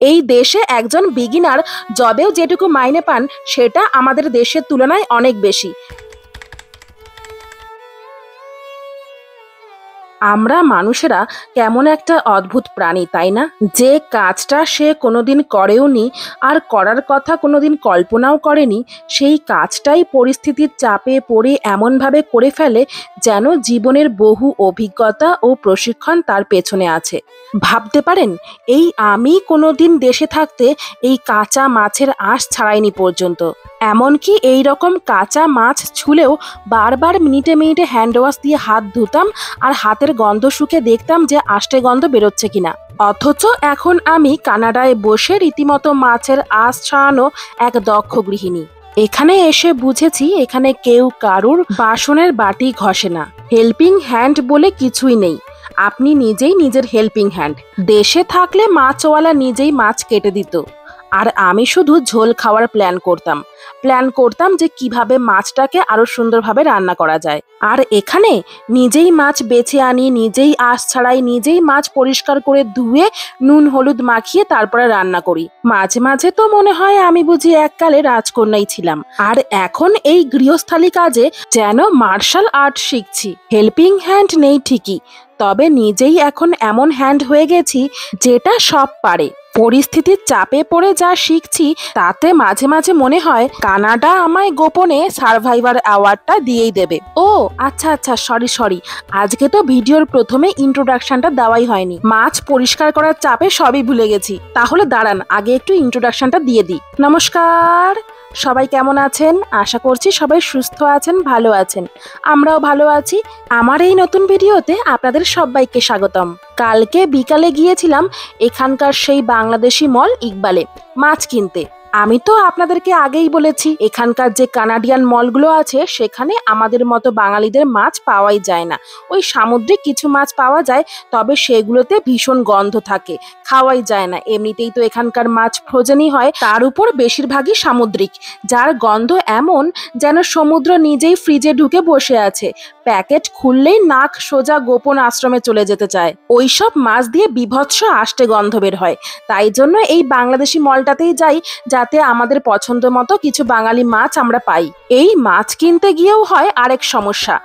এই দেশে একজন বিগিনার জবেও যেটুকু মাইনে পান সেটা আমাদের দেশের তুলনায় অনেক বেশি। আমরা মানুষেরা কেমন একটা অদ্ভুত প্রাণী, তাই না? যে কাজটা সে কোনোদিন করেওনি আর করার কথা কোনোদিন কল্পনাও করেনি, সেই কাজটাই পরিস্থিতির চাপে পড়ে এমনভাবে করে ফেলে যেন জীবনের বহু অভিজ্ঞতা ও প্রশিক্ষণ তার পেছনে আছে। ভাবতে পারেন, এই আমি কোনোদিন দেশে থাকতে এই কাঁচা মাছের আঁশ ছাড়াইনি পর্যন্ত। এমনকি এই রকম কাঁচা মাছ ছুলেও বারবার মিনিটে মিনিটে হ্যান্ড ওয়াশ দিয়ে হাত ধুতাম আর হাতের গন্ধ শুকে দেখতাম যে আষ্টে গন্ধ বেরোচ্ছে কিনা। অথচ এখন আমি কানাডায় বসে রীতিমতো মাছের আঁশ ছাড়ানো এক দক্ষ গৃহিণী। এখানে এসে বুঝেছি এখানে কেউ কারুর বাসনের বাটি ঘষে না, হেল্পিং হ্যান্ড বলে কিছুই নেই। আপনি নিজেই নিজের হেল্পিং হ্যান্ড। দেশে থাকলে মাছওয়ালা নিজেই মাছ কেটে দিত আর আমি শুধু ঝোল খাওয়ার প্ল্যান করতাম যে কিভাবে মাছটাকে আরো সুন্দরভাবে রান্না করা যায়। আর এখানে নিজেই মাছ বেছে আনি, নিজেই আঁশ ছাড়াই, নিজেই মাছ পরিষ্কার করে ধুয়ে নুন হলুদ মাখিয়ে তারপরে রান্না করি। মাঝে মাঝে তো মনে হয় আমি বুঝি এককালে রাজকন্যাই ছিলাম, আর এখন এই গৃহস্থালী কাজে যেন মার্শাল আর্ট শিখছি। হেল্পিং হ্যান্ড নেই ঠিকই, তবে নিজেই এখন এমন হ্যান্ড হয়ে গেছি যেটা সব পারে। পরিস্থিতির চাপে পড়ে যা শিখছি তাতে মাঝে মাঝে মনে হয় কানাডা আমায় গোপনে সার্ভাইভার অ্যাওয়ার্ডটা দিয়েই দেবে। ও আচ্ছা সরি, আজকে তো ভিডিওর প্রথমে ইন্ট্রোডাকশনটা দেওয়াই হয়নি। মাছ পরিষ্কার করার চাপে সবই ভুলে গেছি। তাহলে দাঁড়ান আগে একটু ইন্ট্রোডাকশনটা দিয়ে দিই। নমস্কার, সবাই কেমন আছেন? আশা করছি সবাই সুস্থ আছেন, ভালো আছেন। আমরাও ভালো আছি। আমার এই নতুন ভিডিওতে আপনাদের সবাইকে স্বাগতম। কালকে বিকালে গিয়েছিলাম এখানকার সেই বাংলাদেশি মল ইকবালে মাছ কিনতে। আমি তো আপনাদেরকে আগেই বলেছি এখানকার যে কানাডিয়ান মলগুলো আছে সেখানে আমাদের মতো বাঙালিদের মাছ পাওয়াই যায় না। ওই সামুদ্রিক কিছু মাছ পাওয়া যায়, তবে সেগুলোতে ভীষণ গন্ধ থাকে, খাওয়াই যায় না। এমনিতেই তো এখানকার মাছ ফ্রোজেনই হয়, তার উপর বেশিরভাগই সামুদ্রিক, যার গন্ধ এমন যেন সমুদ্র নিজেই ফ্রিজে ঢুকে বসে আছে। প্যাকেট খুললেই নাক সোজা গোপন আশ্রমে চলে যেতে চায়। ওইসব মাছ দিয়ে বীভৎস আষ্টে গন্ধ বের হয়। তাই জন্য এই বাংলাদেশি মলটাতেই যাই, যাতে আমাদের পছন্দ মতো কিছু বাঙালি মাছ আমরা পাই। এই মাছ কিনতে গিয়েও হয় আরেক সমস্যা।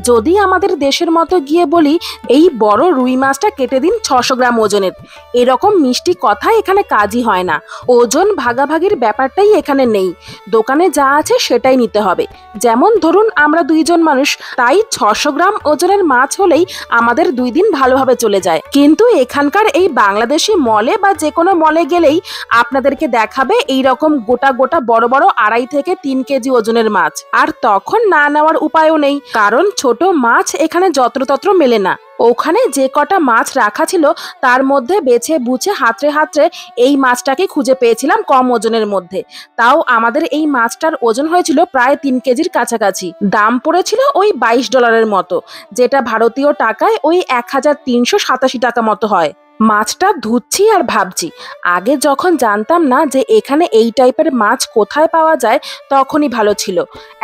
যদি আমাদের দেশের মতো গিয়ে বলি এই বড় রুই মাছটা কেটে দিন 600 গ্রাম ওজনের, এরকম মিষ্টি কথা এখানে কাজই হয় না। ওজন ভাগাভাগির ব্যাপারটাই এখানে নেই। দোকানে যা আছে সেটাই নিতে হবে। যেমন ধরুন আমরা দুইজন মানুষ, তাই 600 গ্রাম ওজনের মাছ হলেই আমাদের 2 দিন ভালোভাবে চলে যায়। কিন্তু এখানকার এই বাংলাদেশি মলে বা যে কোনো মলে গেলেই আপনাদেরকে দেখাবে এইরকম গোটা গোটা বড় বড় 2.5 থেকে 3 কেজি ওজনের মাছ। আর তখন না নেওয়ার উপায়ও নেই, কারণ ছোট মাছ এখানে যত্রতত্র মেলে না। ওখানে যে কটা মাছ রাখা ছিল তার মধ্যে বেছে বুঝে হাতড়ে হাতড়ে এই মাছটাকে খুঁজে পেয়েছিলাম কম ওজনের মধ্যে। তাও আমাদের এই মাছটার ওজন হয়েছিল প্রায় 3 কেজির কাছাকাছি। দাম পড়েছিল ওই $22 মতো, যেটা ভারতীয় টাকায় ওই 1387 টাকা মতো হয়। মাছটা ধুচ্ছি আর ভাবছি, আগে যখন জানতাম না যে এখানে এই টাইপের মাছ কোথায় পাওয়া যায় তখনই ভালো ছিল।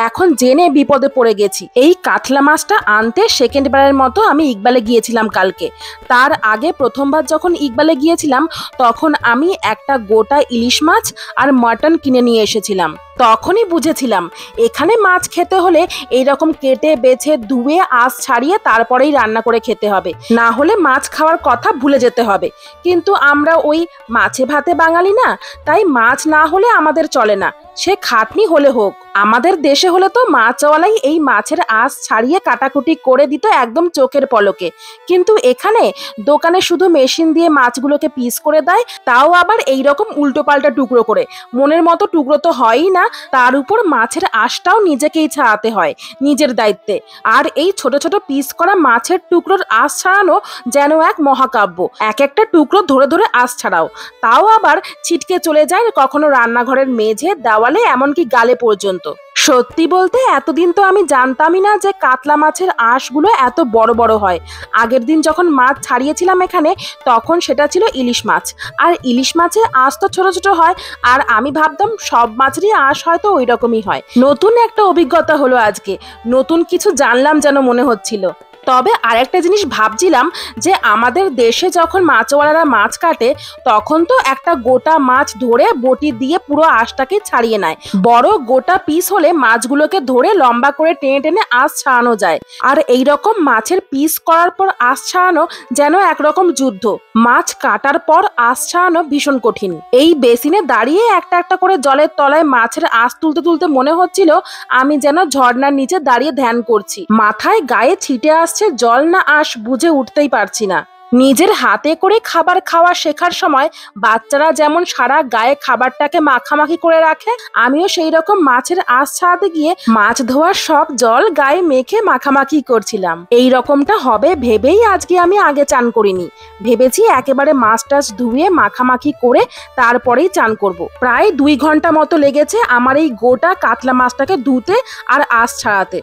এখন জেনে বিপদে পড়ে গেছি। এই কাতলা মাছটা আনতে সেকেন্ড বারের মতো আমি ইকবালে গিয়েছিলাম কালকে। তার আগে প্রথমবার যখন ইকবালে গিয়েছিলাম তখন আমি একটা গোটা ইলিশ মাছ আর মাটন কিনে নিয়ে এসেছিলাম। তখনই বুঝেছিলাম এখানে মাছ খেতে হলে এইরকম কেটে বেছে ধুয়ে আঁশ ছাড়িয়ে তারপরেই রান্না করে খেতে হবে, না হলে মাছ খাওয়ার কথা ভুলে যেতে হবে। কিন্তু আমরা ওই মাছে ভাতে বাঙালি না, তাই মাছ না হলে আমাদের চলে না, সে খাটনি হলে হোক। আমাদের দেশে হলে তো মাছওয়ালাই এই মাছের আঁশ ছাড়িয়ে কাটাকুটি করে দিত একদম চোখের পলকে। কিন্তু এখানে দোকানে শুধু মেশিন দিয়ে মাছগুলোকে পিস করে দেয়, তাও আবার এইরকম উল্টোপাল্টা টুকরো করে। মনের মতো টুকরো তো হয়ই না, তার উপর মাছের আঁশটাও নিজেকেই ছাড়াতে হয় নিজের দায়িত্বে। আর এই ছোট ছোট পিস করা মাছের টুকরোর আঁশ ছাড়ানো যেন এক মহাকাব্য। এক একটা টুকরো ধরে ধরে আঁশ ছাড়াও, তাও আবার ছিটকে চলে যায় কখনো রান্নাঘরের মেঝে, দেওয়ালে, এমনকি গালে পর্যন্ত। সত্যি বলতে এতদিন তো আমি জানতামই না যে কাতলা মাছের আঁশগুলো এত বড় বড় হয়। আগের দিন যখন মাছ ছাড়িয়েছিলাম এখানে তখন সেটা ছিল ইলিশ মাছ, আর ইলিশ মাছের আঁশ তো ছোট ছোট হয়, আর আমি ভাবতাম সব মাছেরই আঁশ হয়তো ওই রকমই হয়। নতুন একটা অভিজ্ঞতা হলো আজকে, নতুন কিছু জানলাম যেন মনে হচ্ছিল। তবে আরেকটা জিনিস ভাবছিলাম যে আমাদের দেশে যখন মাছওয়ালারা মাছ কাটে তখন তো একটা গোটা মাছ ধরে বটি দিয়ে পুরো আঁশটাকে ছাড়িয়ে নেয়। বড় গোটা পিস হলে মাছগুলোকে ধরে লম্বা করে টেনে টেনে আঁশ ছাড়ানো যায়। আর এই রকম মাছের পিস করার পর আঁশ ছাড়ানো যেন একরকম যুদ্ধ। মাছ কাটার পর আঁশ ছাড়ানো ভীষণ কঠিন। এই বেসিনে দাঁড়িয়ে একটা একটা করে জলের তলায় মাছের আঁশ তুলতে তুলতে মনে হচ্ছিল আমি যেন ঝর্ণার নিচে দাঁড়িয়ে ধ্যান করছি। মাথায় গায়ে ছিটে আসছে জল না আঁশ বুঝে উঠতেই পারছি না। নিজের হাতে করে খাবার খাওয়া শেখার সময় বাচ্চারা যেমন সারা গায়ে খাবারটাকে মাখামাখি করে রাখে, আমিও সেই রকম মাছের আঁশ ছাড়াতে গিয়ে মাছ ধোয়ার সব জল গায়ে মেখে মাখামাখি করছিলাম। এই রকমটা হবে ভেবেই আজকে আমি আগে চান করিনি। ভেবেছি একেবারে মাছ টাছ ধুয়ে মাখামাখি করে তারপরেই চান করব। প্রায় 2 ঘন্টা মতো লেগেছে আমার এই গোটা কাতলা মাছটাকে ধুতে আর আঁশ ছাড়াতে।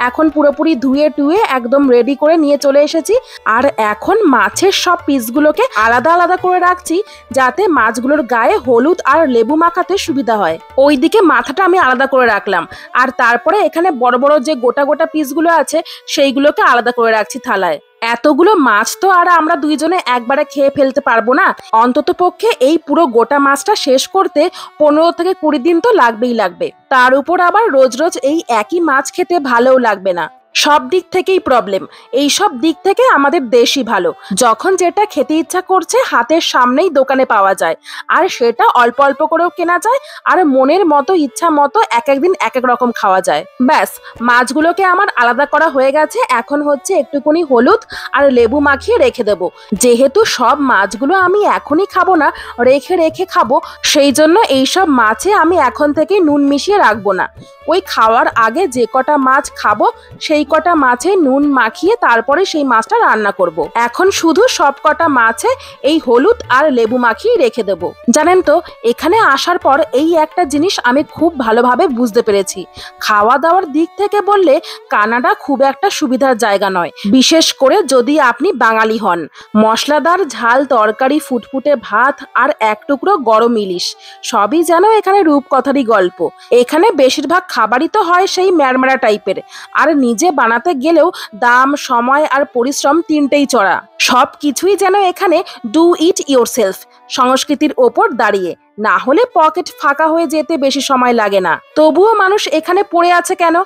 এখন পুরোপুরি ধুয়ে টুয়ে একদম রেডি করে নিয়ে চলে এসেছি। আর এখন মাছের সব পিসগুলোকে আলাদা আলাদা করে রাখছি যাতে মাছগুলোর গায়ে হলুদ আর লেবু মাখাতে সুবিধা হয়। ওইদিকে মাথাটা আমি আলাদা করে রাখলাম, আর তারপরে এখানে বড় বড় যে গোটা গোটা পিসগুলো আছে সেইগুলোকে আলাদা করে রাখছি থালায়। এতগুলো মাছ তো আর আমরা দুইজনে একবারে খেয়ে ফেলতে পারবো না। অন্তত পক্ষে এই পুরো গোটা মাছটা শেষ করতে 15 থেকে 20 দিন তো লাগবেই লাগবে। তার উপর আবার রোজ রোজ এই একই মাছ খেতে ভালোও লাগবে না। সব দিক থেকেই প্রবলেম। এই সব দিক থেকে আমাদের দেশই ভালো। যখন যেটা খেতে ইচ্ছা করছে হাতের সামনেই দোকানে পাওয়া যায়, আর সেটা অল্প অল্প করেও কেনা যায়, আর মনের মতো ইচ্ছা মতো এক একদিন এক এক রকম খাওয়া যায়। ব্যাস, মাছগুলোকে আমার আলাদা করা হয়ে গেছে। এখন হচ্ছে একটুকুনি হলুদ আর লেবু মাখিয়ে রেখে দেবো। যেহেতু সব মাছগুলো আমি এখনই খাবো না, রেখে রেখে খাবো, সেই জন্য এইসব মাছে আমি এখন থেকে নুন মিশিয়ে রাখবো না। ওই খাওয়ার আগে যে কটা মাছ খাবো সেই কটা মাছে নুন মাখিয়ে তারপরে সেই মাছটা রান্না করব। এখন শুধু সব কটা মাছে এই হলুদ আর লেবু মাখিয়ে রেখে দেব। জানেন তো, এখানে আসার পর এই একটা জিনিস আমি খুব ভালোভাবে বুঝতে পেরেছি। খাওয়া দাওয়ার দিক থেকে বললে কানাডা খুব একটা সুবিধার জায়গা নয়, বিশেষ করে যদি আপনি বাঙালি হন। মশলাদার ঝাল তরকারি, ফুটফুটে ভাত আর এক টুকরো গরম ইলিশ, সবই যেন এখানে রূপকথারই গল্প। এখানে বেশিরভাগ খাবারই তো হয় সেই ম্যারমারা টাইপের, আর নিজে বানাতে গেলেও দাম, সময় আর পরিশ্রম তিনটেই চড়া। সব কিছুই যেন এখানে ডু ইট ইয়োরসেলফ সংস্কৃতির ওপর দাঁড়িয়ে, না হলে পকেট ফাঁকা হয়ে যেতে বেশি সময় লাগে না। তবুও মানুষ এখানে পড়ে আছে কেন?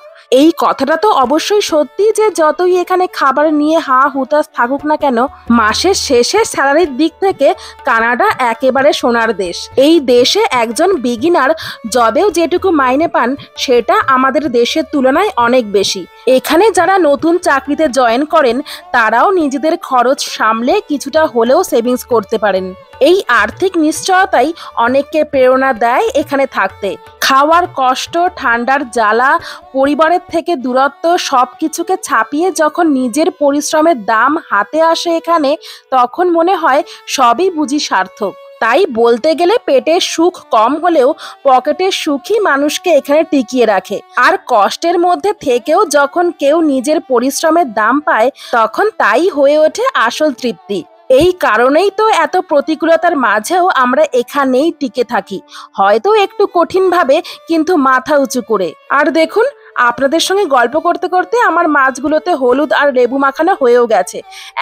এই কথাটা তো অবশ্যই সত্যি যে যতই এখানে খাবার নিয়ে হা হুতাশ থাকুক না কেন, মাসের শেষে স্যালারির দিক থেকে কানাডা একেবারে সোনার দেশ। এই দেশে একজন বিগিনার জবেও যেটুকু মাইনে পান সেটা আমাদের দেশের তুলনায় অনেক বেশি। এখানে যারা নতুন চাকরিতে জয়েন করেন তারাও নিজেদের খরচ সামলে কিছুটা হলেও সেভিংস করতে পারেন। এই আর্থিক নিশ্চয়তাই অনেককে প্রেরণা দেয় এখানে থাকতে। খাওয়ার কষ্ট, ঠান্ডার জ্বালা, পরিবারের থেকে দূরত্ব সবকিছুকে ছাপিয়ে যখন নিজের পরিশ্রমের দাম হাতে আসে এখানে, তখন মনে হয় সবই বুঝি সার্থক। তাই বলতে গেলে পেটের সুখ কম হলেও পকেটের সুখই মানুষকে এখানে টিকিয়ে রাখে। আর কষ্টের মধ্যে থেকেও যখন কেউ নিজের পরিশ্রমের দাম পায় তখন তাই হয়ে ওঠে আসল তৃপ্তি। এই কারণেই তো এত প্রতিকূলতার মাঝেও আমরা এখানেই টিকে থাকি, হয়তো একটু কঠিনভাবে কিন্তু মাথা উঁচু করে। আর দেখুন, আপনাদের সঙ্গে গল্প করতে করতে আমার মাছগুলোতে হলুদ আর লেবু মাখানো হয়েও গেছে।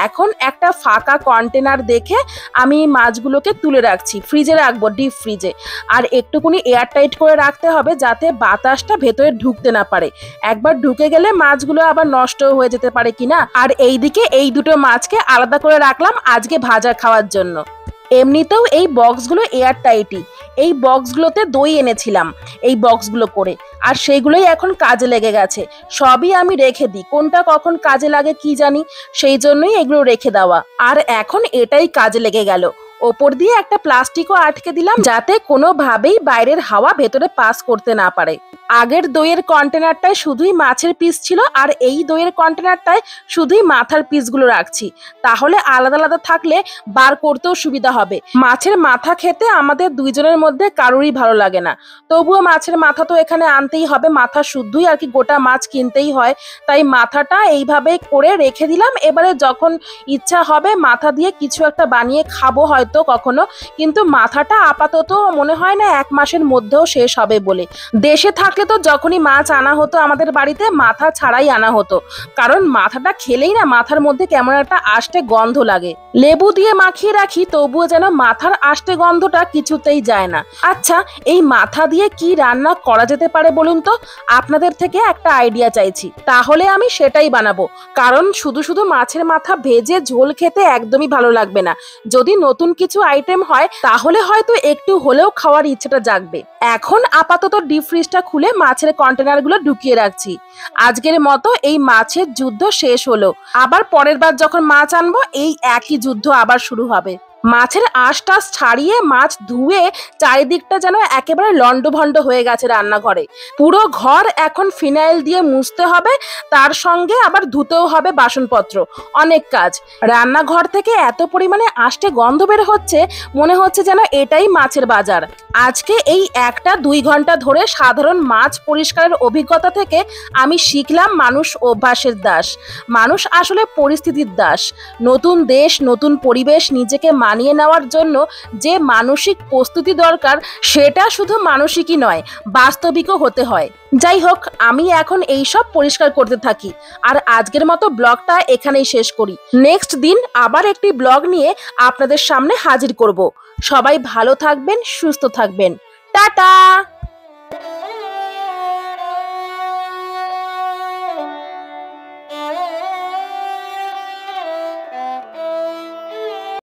এখন একটা ফাঁকা কন্টেনার দেখে আমি মাছগুলোকে তুলে রাখছি, ফ্রিজে রাখবো, ডিপ ফ্রিজে। আর একটুকুনি এয়ারটাইট করে রাখতে হবে যাতে বাতাসটা ভেতরে ঢুকতে না পারে। একবার ঢুকে গেলে মাছগুলো আবার নষ্ট হয়ে যেতে পারে কিনা। আর এইদিকে এই দুটো মাছকে আলাদা করে রাখলাম আজকে ভাজা খাওয়ার জন্য। এমনিতেও এই বক্সগুলো এয়ারটাইটই। এই বক্সগুলোতে দই এনেছিলাম এই বক্সগুলো করে, আর সেইগুলোই এখন কাজে লেগে গেছে। সবই আমি রেখে দিই, কোনটা কখন কাজে লাগে কি জানি, সেই জন্যই এগুলো রেখে দেওয়া। আর এখন এটাই কাজে লেগে গেল। ওপর দিয়ে একটা প্লাস্টিকও আটকে দিলাম যাতে কোনোভাবেই বাইরের হাওয়া ভেতরে পাস করতে না পারে। আগের দইয়ের কন্টেনারটায় শুধুই মাছের পিস ছিল, আর এই দইয়ের কন্টেনারটায় শুধুই মাথার পিসগুলো রাখছি। তাহলে আলাদা আলাদা থাকলে বার করতেও সুবিধা হবে। মাছের মাথা খেতে আমাদের দুইজনের মধ্যে কারোরই ভালো লাগে না, তবুও মাছের মাথা তো এখানে আনতেই হবে। মাথা শুদ্ধই আর কি, গোটা মাছ কিনতেই হয়, তাই মাথাটা এইভাবে করে রেখে দিলাম। এবারে যখন ইচ্ছা হবে মাথা দিয়ে কিছু একটা বানিয়ে খাবো হয়তো হয়তো কখনো, কিন্তু মাথাটা আপাতত মনে হয় না 1 মাসের মধ্যেও শেষ হবে বলে। দেশে থাকলে তো যখনই মাছ আনা হতো আমাদের বাড়িতে মাথা ছাড়াই আনা হতো, কারণ মাথাটা খেলেই না মাথার মধ্যে কেমন একটা আষ্টে গন্ধ লাগে। লেবু দিয়ে মাখিয়ে রাখি তবুও যেন মাথার আষ্টে গন্ধটা কিছুতেই যায় না। আচ্ছা, এই মাথা দিয়ে কি রান্না করা যেতে পারে বলুন তো? আপনাদের থেকে একটা আইডিয়া চাইছি, তাহলে আমি সেটাই বানাবো। কারণ শুধু শুধু মাছের মাথা ভেজে ঝোল খেতে একদমই ভালো লাগবে না। যদি নতুন কিছু আইটেম হয় তাহলে হয়তো একটু হলেও খাওয়ার ইচ্ছেটা জাগবে। এখন আপাতত ডিপ ফ্রিজটা খুলে মাছের কন্টেনারগুলো ঢুকিয়ে রাখছি। আজকের মতো এই মাছের যুদ্ধ শেষ হলো। আবার পরের বার যখন মাছ আনবো এই একই যুদ্ধ আবার শুরু হবে। মাছের আঁশ-টাশ ছাড়িয়ে মাছ ধুয়ে চারিদিকটা যেন একেবারে লন্ডভন্ড হয়ে গেছে রান্নাঘরে। পুরো ঘর এখন ফিনাইল দিয়ে মুছতে হবে, তার সঙ্গে আবার ধুতেও হবে বাসনপত্র। অনেক কাজ। রান্নাঘর থেকে এত পরিমাণে আষ্টে গন্ধ বের হচ্ছে, মনে হচ্ছে যেন এটাই মাছের বাজার। আজকে এই 1-2 ঘন্টা ধরে সাধারণ মাছ পরিষ্কারের অভিজ্ঞতা থেকে আমি শিখলাম মানুষ অভ্যাসের দাস। মানুষ আসলে পরিস্থিতির দাস। নতুন দেশ, নতুন পরিবেশ নিজেকে মানিয়ে নেওয়ার জন্য যে মানসিক প্রস্তুতি দরকার, সেটা শুধু মানসিকই নয়, বাস্তবিকও হতে হয়। যাই হোক, আমি এখন এইসব পরিষ্কার করতে থাকি। আর আজকের মতো ব্লগটা এখানেই শেষ করি। নেক্সট দিন আবার একটি ব্লগ নিয়ে আপনাদের সামনে হাজির করব। সবাই ভালো থাকবেন, সুস্থ থাকবেন। টাটা।